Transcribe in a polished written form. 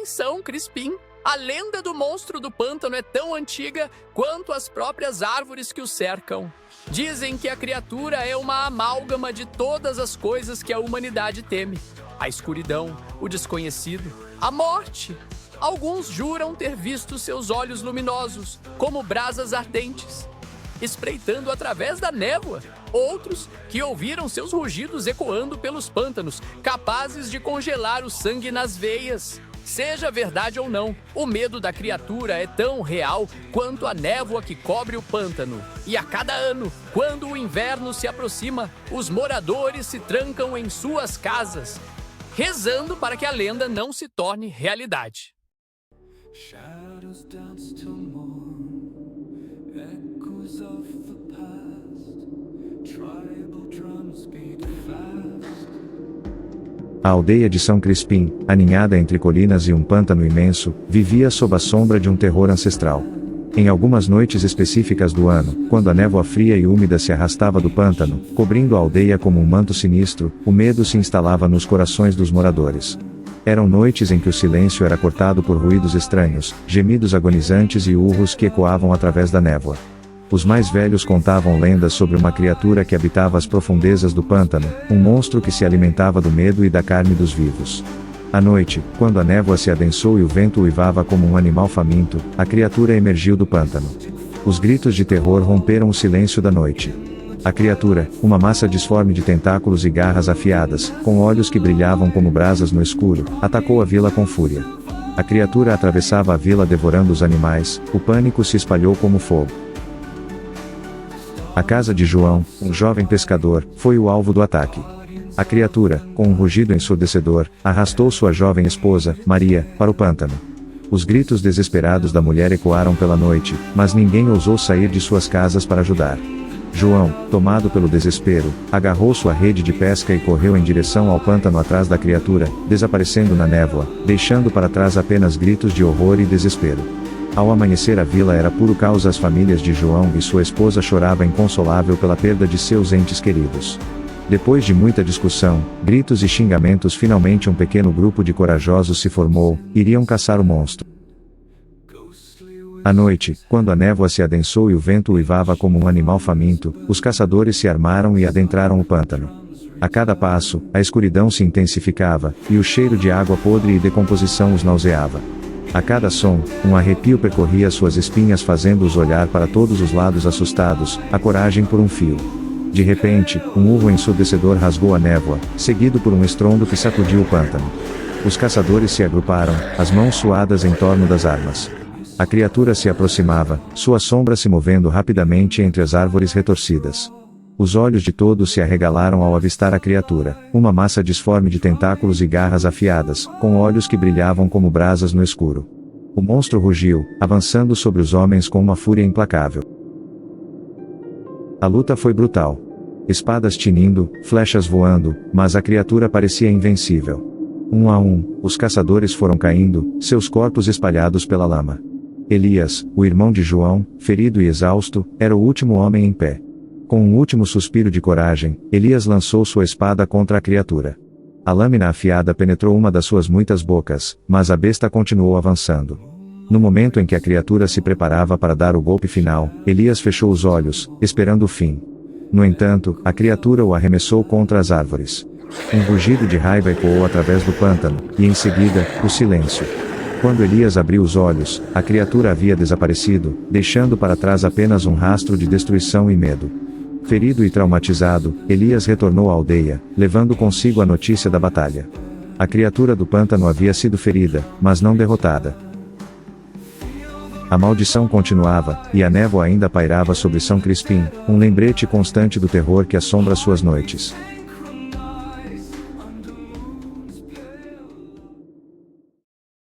São Crispim, a lenda do monstro do pântano é tão antiga quanto as próprias árvores que o cercam. Dizem que a criatura é uma amálgama de todas as coisas que a humanidade teme: a escuridão, o desconhecido, a morte. Alguns juram ter visto seus olhos luminosos, como brasas ardentes, espreitando através da névoa. Outros que ouviram seus rugidos ecoando pelos pântanos, capazes de congelar o sangue nas veias. Seja verdade ou não, o medo da criatura é tão real quanto a névoa que cobre o pântano. E a cada ano, quando o inverno se aproxima, os moradores se trancam em suas casas, rezando para que a lenda não se torne realidade. Shadows dance till morn, echoes of the past, tribal drums beat fast. A aldeia de São Crispim, aninhada entre colinas e um pântano imenso, vivia sob a sombra de um terror ancestral. Em algumas noites específicas do ano, quando a névoa fria e úmida se arrastava do pântano, cobrindo a aldeia como um manto sinistro, o medo se instalava nos corações dos moradores. Eram noites em que o silêncio era cortado por ruídos estranhos, gemidos agonizantes e urros que ecoavam através da névoa. Os mais velhos contavam lendas sobre uma criatura que habitava as profundezas do pântano, um monstro que se alimentava do medo e da carne dos vivos. À noite, quando a névoa se adensou e o vento uivava como um animal faminto, a criatura emergiu do pântano. Os gritos de terror romperam o silêncio da noite. A criatura, uma massa disforme de tentáculos e garras afiadas, com olhos que brilhavam como brasas no escuro, atacou a vila com fúria. A criatura atravessava a vila devorando os animais, o pânico se espalhou como fogo. A casa de João, um jovem pescador, foi o alvo do ataque. A criatura, com um rugido ensurdecedor, arrastou sua jovem esposa, Maria, para o pântano. Os gritos desesperados da mulher ecoaram pela noite, mas ninguém ousou sair de suas casas para ajudar. João, tomado pelo desespero, agarrou sua rede de pesca e correu em direção ao pântano atrás da criatura, desaparecendo na névoa, deixando para trás apenas gritos de horror e desespero. Ao amanhecer, a vila era puro caos. As famílias de João e sua esposa choravam inconsolável pela perda de seus entes queridos. Depois de muita discussão, gritos e xingamentos, finalmente um pequeno grupo de corajosos se formou. Iriam caçar o monstro. À noite, quando a névoa se adensou e o vento uivava como um animal faminto, os caçadores se armaram e adentraram o pântano. A cada passo, a escuridão se intensificava, e o cheiro de água podre e decomposição os nauseava. A cada som, um arrepio percorria suas espinhas, fazendo-os olhar para todos os lados assustados, a coragem por um fio. De repente, um urro ensurdecedor rasgou a névoa, seguido por um estrondo que sacudiu o pântano. Os caçadores se agruparam, as mãos suadas em torno das armas. A criatura se aproximava, sua sombra se movendo rapidamente entre as árvores retorcidas. Os olhos de todos se arregalaram ao avistar a criatura, uma massa disforme de tentáculos e garras afiadas, com olhos que brilhavam como brasas no escuro. O monstro rugiu, avançando sobre os homens com uma fúria implacável. A luta foi brutal. Espadas tinindo, flechas voando, mas a criatura parecia invencível. Um a um, os caçadores foram caindo, seus corpos espalhados pela lama. Elias, o irmão de João, ferido e exausto, era o último homem em pé. Com um último suspiro de coragem, Elias lançou sua espada contra a criatura. A lâmina afiada penetrou uma das suas muitas bocas, mas a besta continuou avançando. No momento em que a criatura se preparava para dar o golpe final, Elias fechou os olhos, esperando o fim. No entanto, a criatura o arremessou contra as árvores. Um rugido de raiva ecoou através do pântano, e em seguida, o silêncio. Quando Elias abriu os olhos, a criatura havia desaparecido, deixando para trás apenas um rastro de destruição e medo. Ferido e traumatizado, Elias retornou à aldeia, levando consigo a notícia da batalha. A criatura do pântano havia sido ferida, mas não derrotada. A maldição continuava, e a névoa ainda pairava sobre São Crispim, um lembrete constante do terror que assombra suas noites.